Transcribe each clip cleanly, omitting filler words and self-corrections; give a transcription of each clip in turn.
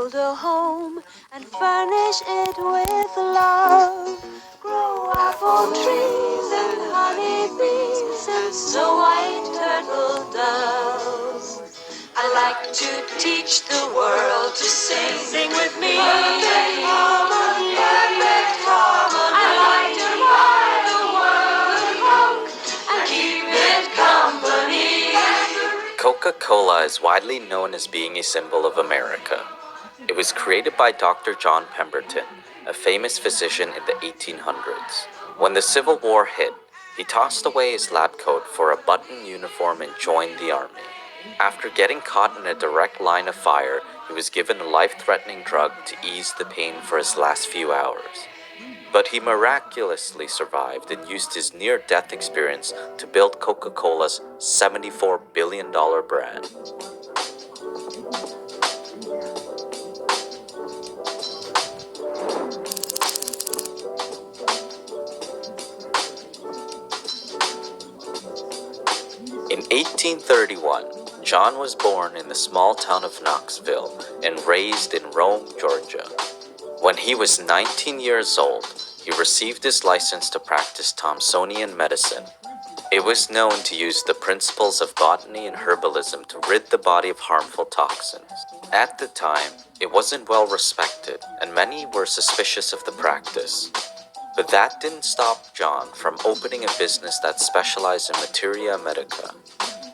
build a home and furnish it with love. Grow apple trees and honey bees and snow white turtle doves. I like to teach the world to sing. Sing with me. Perfect harmony. Perfect harmony. I like to buy the world a Coke and keep it company. Coca-Cola is widely known as being a symbol of America. It was created by Dr. John Pemberton, a famous physician in the 1800s. When the Civil War hit, he tossed away his lab coat for a button uniform and joined the army. After getting caught in a direct line of fire, he was given a life-threatening drug to ease the pain for his last few hours. But he miraculously survived and used his near-death experience to build Coca-Cola's $74 billion brand. In 1831, John was born in the small town of Knoxville and raised in Rome, Georgia. When he was 19 years old, he received his license to practice Thomsonian medicine. It was known to use the principles of botany and herbalism to rid the body of harmful toxins. At the time, it wasn't well respected, and many were suspicious of the practice. But that didn't stop John from opening a business that specialized in materia medica,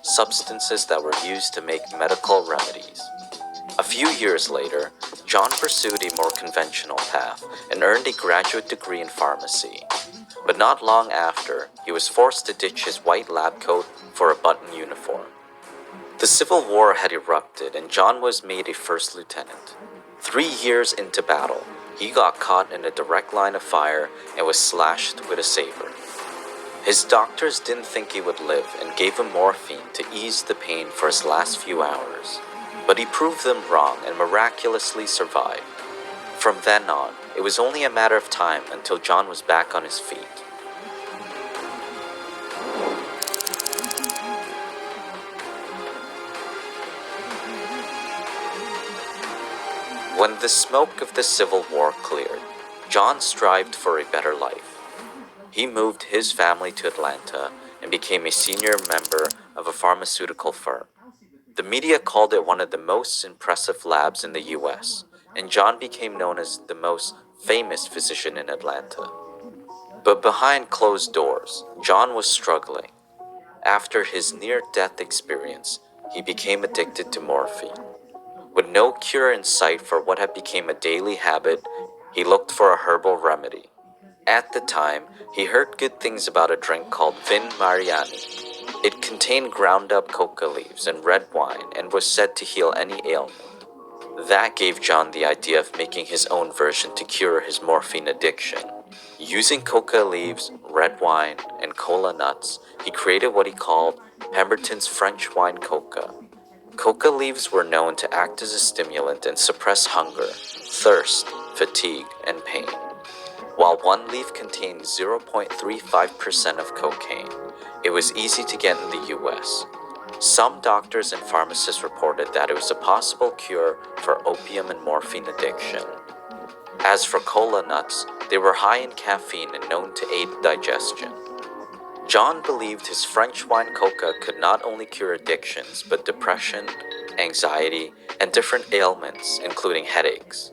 substances that were used to make medical remedies. A few years later, John pursued a more conventional path and earned a graduate degree in pharmacy. But not long after, he was forced to ditch his white lab coat for a button uniform. The Civil War had erupted and John was made a first lieutenant. 3 years into battle, he got caught in a direct line of fire and was slashed with a saber. His doctors didn't think he would live and gave him morphine to ease the pain for his last few hours. But he proved them wrong and miraculously survived. From then on, it was only a matter of time until John was back on his feet. When the smoke of the Civil War cleared, John strived for a better life. He moved his family to Atlanta and became a senior member of a pharmaceutical firm. The media called it one of the most impressive labs in the US, and John became known as the most famous physician in Atlanta. But behind closed doors, John was struggling. After his near-death experience, he became addicted to morphine. With no cure in sight for what had become a daily habit, he looked for a herbal remedy. At the time, he heard good things about a drink called Vin Mariani. It contained ground-up coca leaves and red wine and was said to heal any ailment. That gave John the idea of making his own version to cure his morphine addiction. Using coca leaves, red wine, and cola nuts, he created what he called Pemberton's French wine coca. Coca leaves were known to act as a stimulant and suppress hunger, thirst, fatigue, and pain. While one leaf contained 0.35% of cocaine, it was easy to get in the US. Some doctors and pharmacists reported that it was a possible cure for opium and morphine addiction. As for cola nuts, they were high in caffeine and known to aid digestion. John believed his French wine coca could not only cure addictions, but depression, anxiety, and different ailments, including headaches.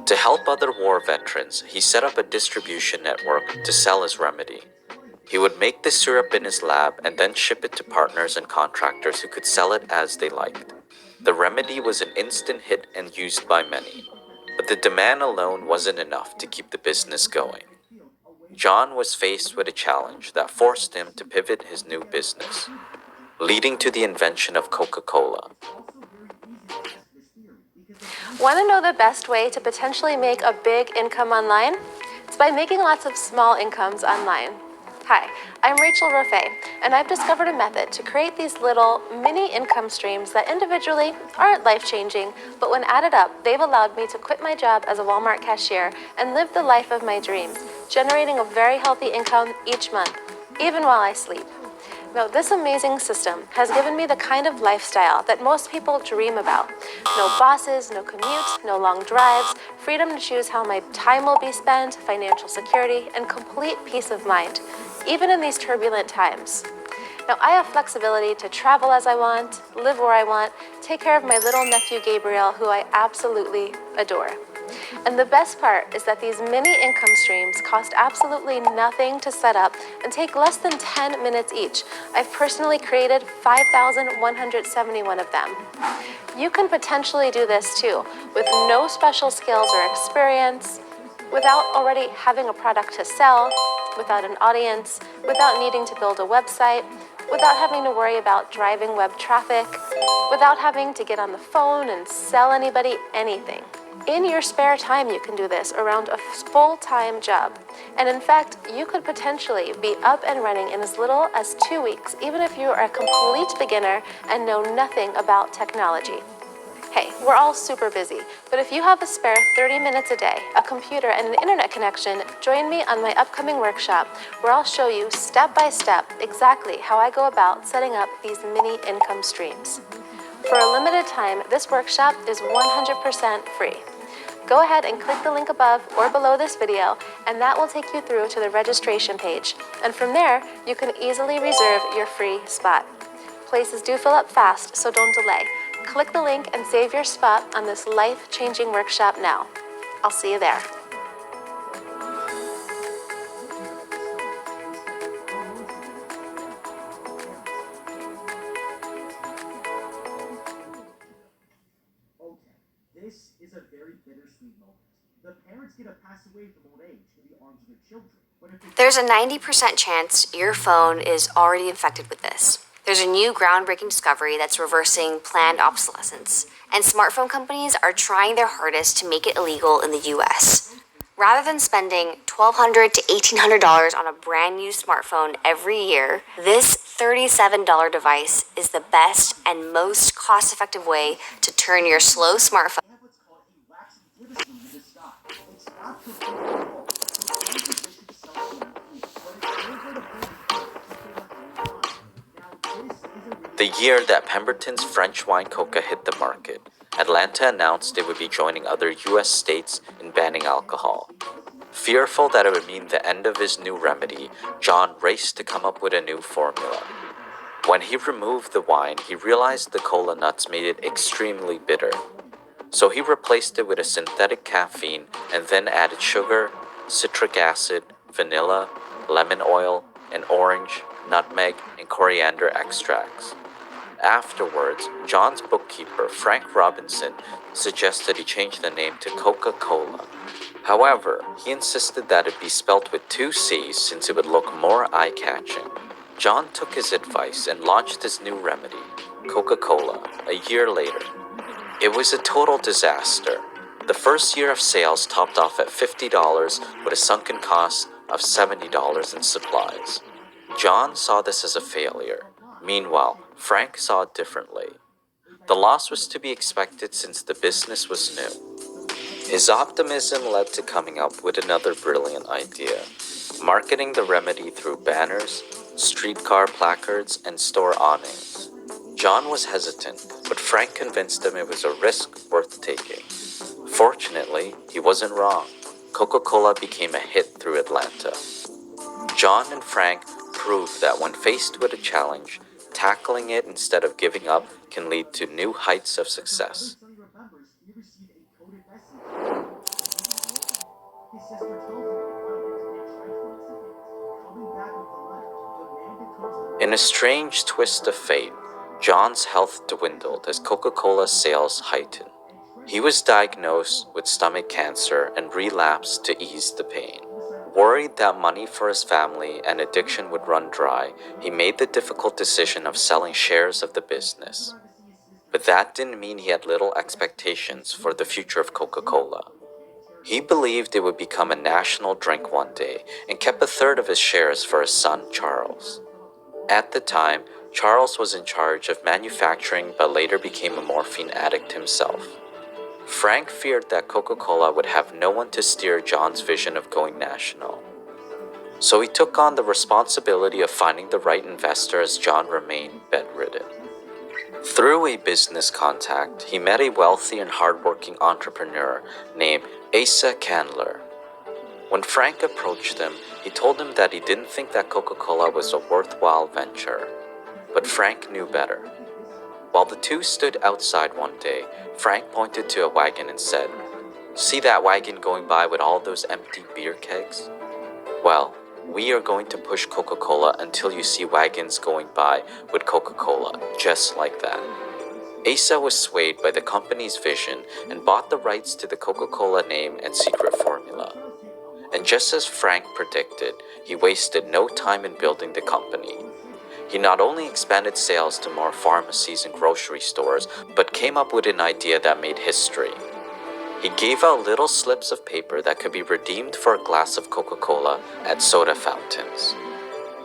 To help other war veterans, he set up a distribution network to sell his remedy. He would make the syrup in his lab and then ship it to partners and contractors who could sell it as they liked. The remedy was an instant hit and used by many, but the demand alone wasn't enough to keep the business going. John was faced with a challenge that forced him to pivot his new business, leading to the invention of Coca-Cola. Want to know the best way to potentially make a big income online? It's by making lots of small incomes online. Hi, I'm Rachel Raffay, and I've discovered a method to create these little mini income streams that individually aren't life-changing, but when added up, they've allowed me to quit my job as a Walmart cashier and live the life of my dreams, generating a very healthy income each month, even while I sleep. Now, this amazing system has given me the kind of lifestyle that most people dream about. No bosses, no commute, no long drives, freedom to choose how my time will be spent, financial security, and complete peace of mind, even in these turbulent times. Now, I have flexibility to travel as I want, live where I want, take care of my little nephew Gabriel, who I absolutely adore. And the best part is that these mini income streams cost absolutely nothing to set up and take less than 10 minutes each. I've personally created 5,171 of them. You can potentially do this too, with no special skills or experience, without already having a product to sell, without an audience, without needing to build a website, without having to worry about driving web traffic, without having to get on the phone and sell anybody anything. In your spare time, you can do this around a full-time job. And in fact, you could potentially be up and running in as little as 2 weeks, even if you are a complete beginner and know nothing about technology. Hey, we're all super busy, but if you have a spare 30 minutes a day, a computer, and an internet connection, join me on my upcoming workshop where I'll show you step by step exactly how I go about setting up these mini income streams. For a limited time, this workshop is 100% free. Go ahead and click the link above or below this video, and that will take you through to the registration page. And from there, you can easily reserve your free spot. Places do fill up fast, so don't delay. Click the link and save your spot on this life-changing workshop now. I'll see you there. This is a very bittersweet moment. The parents get to pass away from old age in the arms of their children. There's a 90% chance your phone is already infected with this. There's a new groundbreaking discovery that's reversing planned obsolescence, and smartphone companies are trying their hardest to make it illegal in the US. Rather than spending $1,200 to $1,800 on a brand new smartphone every year, this $37 device is the best and most cost-effective way to turn your slow smartphone. The year that Pemberton's French wine coca hit the market, Atlanta announced it would be joining other US states in banning alcohol. Fearful that it would mean the end of his new remedy, John raced to come up with a new formula. When he removed the wine, he realized the cola nuts made it extremely bitter. So he replaced it with a synthetic caffeine and then added sugar, citric acid, vanilla, lemon oil, and orange, nutmeg, and coriander extracts. Afterwards, John's bookkeeper, Frank Robinson, suggested he change the name to Coca-Cola. However, he insisted that it be spelt with 2 C's since it would look more eye-catching. John took his advice and launched his new remedy, Coca-Cola, a year later. It was a total disaster. The first year of sales topped off at $50 with a sunken cost of $70 in supplies. John saw this as a failure. Meanwhile, Frank saw it differently. The loss was to be expected since the business was new. His optimism led to coming up with another brilliant idea, marketing the remedy through banners, streetcar placards, and store awnings. John was hesitant, but Frank convinced him it was a risk worth taking. Fortunately, he wasn't wrong. Coca-Cola became a hit through Atlanta. John and Frank proved that when faced with a challenge, tackling it instead of giving up can lead to new heights of success. In a strange twist of fate, John's health dwindled as Coca-Cola sales heightened. He was diagnosed with stomach cancer and relapsed to ease the pain. Worried that money for his family and addiction would run dry, he made the difficult decision of selling shares of the business. But that didn't mean he had little expectations for the future of Coca-Cola. He believed it would become a national drink one day and kept a third of his shares for his son, Charles. At the time, Charles was in charge of manufacturing but later became a morphine addict himself. Frank feared that Coca-Cola would have no one to steer John's vision of going national. So he took on the responsibility of finding the right investor as John remained bedridden. Through a business contact, he met a wealthy and hardworking entrepreneur named Asa Candler. When Frank approached him, he told him that he didn't think that Coca-Cola was a worthwhile venture. But Frank knew better. While the two stood outside one day, Frank pointed to a wagon and said, "See that wagon going by with all those empty beer kegs? Well, we are going to push Coca-Cola until you see wagons going by with Coca-Cola, just like that." Asa was swayed by the company's vision and bought the rights to the Coca-Cola name and secret formula. And just as Frank predicted, he wasted no time in building the company. He not only expanded sales to more pharmacies and grocery stores, but came up with an idea that made history. He gave out little slips of paper that could be redeemed for a glass of Coca-Cola at soda fountains.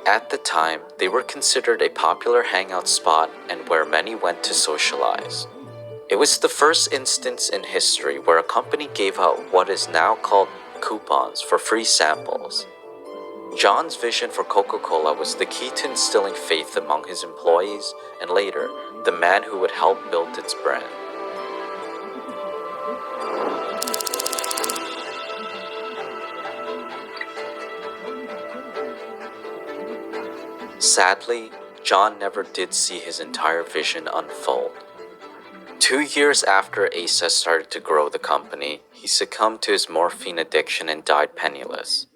At the time, they were considered a popular hangout spot and where many went to socialize. It was the first instance in history where a company gave out what is now called coupons for free samples. John's vision for Coca-Cola was the key to instilling faith among his employees and later, the man who would help build its brand. Sadly, John never did see his entire vision unfold. 2 years after Asa started to grow the company, he succumbed to his morphine addiction and died penniless.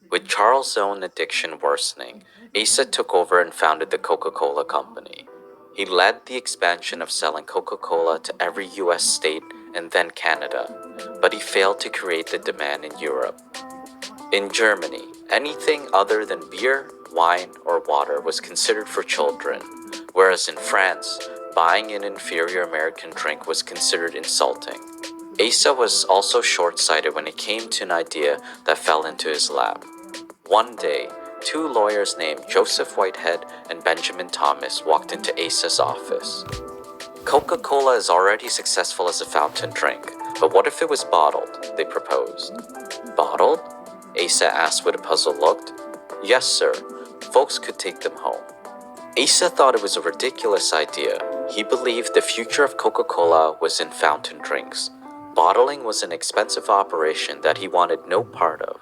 With Charles' own addiction worsening, Asa took over and founded the Coca-Cola Company. He led the expansion of selling Coca-Cola to every US state and then Canada, but he failed to create the demand in Europe. In Germany, anything other than beer, wine, or water was considered for children, whereas in France, buying an inferior American drink was considered insulting. Asa was also short-sighted when it came to an idea that fell into his lap. One day, two lawyers named Joseph Whitehead and Benjamin Thomas walked into Asa's office. Coca-Cola is already successful as a fountain drink, but what if it was bottled? They proposed. Bottled? Asa asked with a puzzled look. Yes, sir. Folks could take them home. Asa thought it was a ridiculous idea. He believed the future of Coca-Cola was in fountain drinks. Bottling was an expensive operation that he wanted no part of.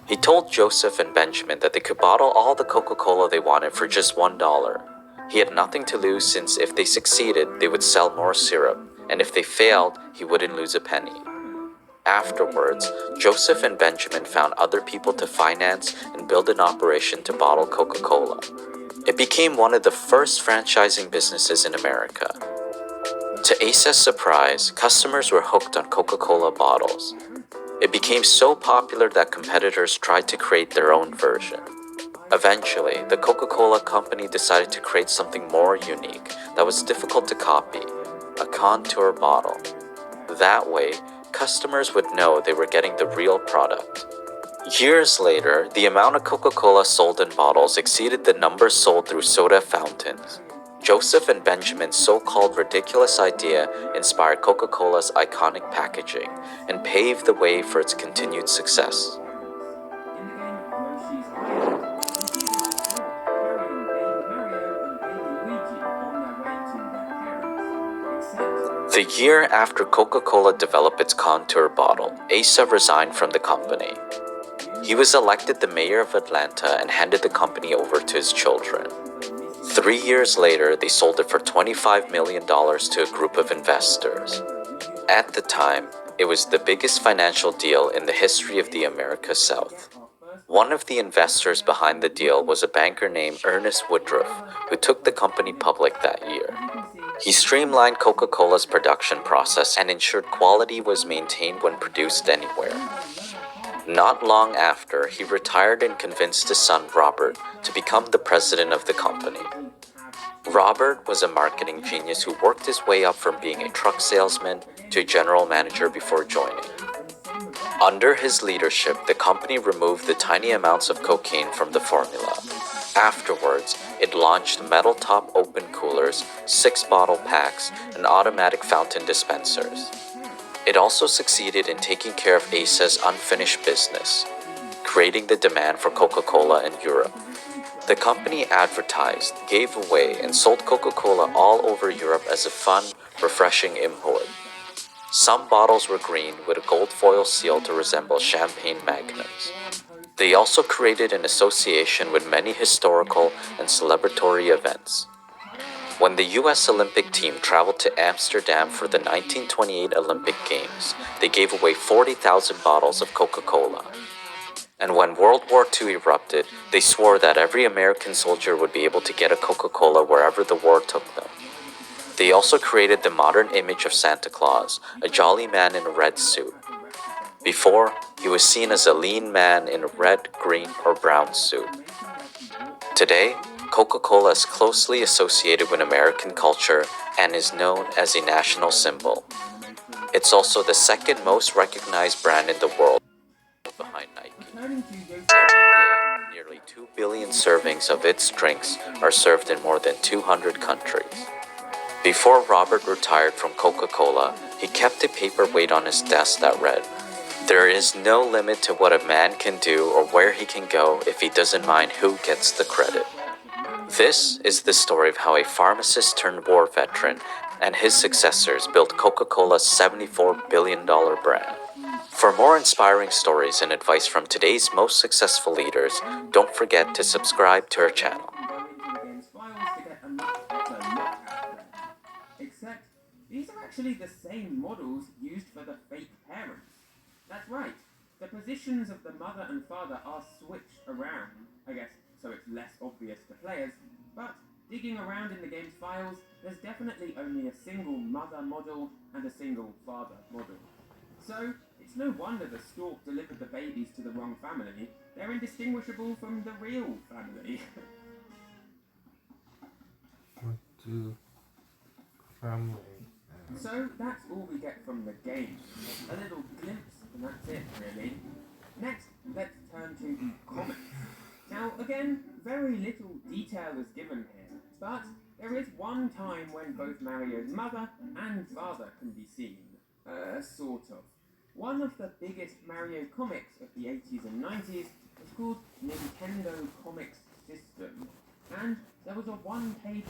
He told Joseph and Benjamin that they could bottle all the Coca-Cola they wanted for just $1. He had nothing to lose since if they succeeded, they would sell more syrup, and if they failed, he wouldn't lose a penny. Afterwards, Joseph and Benjamin found other people to finance and build an operation to bottle Coca-Cola. It became one of the first franchising businesses in America. To Asa's surprise, customers were hooked on Coca-Cola bottles. It became so popular that competitors tried to create their own version. Eventually, the Coca-Cola Company decided to create something more unique that was difficult to copy, a contour bottle. That way, customers would know they were getting the real product. Years later, the amount of Coca-Cola sold in bottles exceeded the numbers sold through soda fountains. Joseph and Benjamin's so-called ridiculous idea inspired Coca-Cola's iconic packaging and paved the way for its continued success. The year after Coca-Cola developed its contour bottle, Asa resigned from the company. He was elected the mayor of Atlanta and handed the company over to his children. 3 years later, they sold it for $25 million to a group of investors. At the time, it was the biggest financial deal in the history of the America South. One of the investors behind the deal was a banker named Ernest Woodruff, who took the company public that year. He streamlined Coca-Cola's production process and ensured quality was maintained when produced anywhere. Not long after, he retired and convinced his son Robert to become the president of the company. Robert was a marketing genius who worked his way up from being a truck salesman to a general manager before joining. Under his leadership, the company removed the tiny amounts of cocaine from the formula. Afterwards, it launched metal-top open coolers, 6-bottle packs, and automatic fountain dispensers. It also succeeded in taking care of Asa's unfinished business, creating the demand for Coca-Cola in Europe. The company advertised, gave away, and sold Coca-Cola all over Europe as a fun, refreshing import. Some bottles were green with a gold foil seal to resemble champagne magnums. They also created an association with many historical and celebratory events. When the US Olympic team traveled to Amsterdam for the 1928 Olympic Games, they gave away 40,000 bottles of Coca-Cola. And when World War II erupted, they swore that every American soldier would be able to get a Coca-Cola wherever the war took them. They also created the modern image of Santa Claus, a jolly man in a red suit. Before, he was seen as a lean man in a red, green, or brown suit. Today, Coca-Cola is closely associated with American culture and is known as a national symbol. It's also the second most recognized brand in the world, behind Nike. Every day, nearly 2 billion servings of its drinks are served in more than 200 countries. Before Robert retired from Coca-Cola, he kept a paperweight on his desk that read, "There is no limit to what a man can do or where he can go if he doesn't mind who gets the credit." This is the story of how a pharmacist turned war veteran and his successors built Coca-Cola's $74 billion brand. For more inspiring stories and advice from today's most successful leaders, don't forget to subscribe to our channel. Except, these are actually the same models used for the fake parents. That's right, the positions of the mother and father are switched around, I guess, so it's less obvious to players, but digging around in the game's files, there's definitely only a single mother model and a single father model. So, it's no wonder the stork delivered the babies to the wrong family. They're indistinguishable from the real family. To family. So that's all we get from the game. A little glimpse, and that's it, really. Next, let's turn to the comics. Now, again, very little detail is given here, but there is one time when both Mario's mother and father can be seen. Sort of. One of the biggest Mario comics of the 80s and 90s was called Nintendo Comics System, and there was a one-page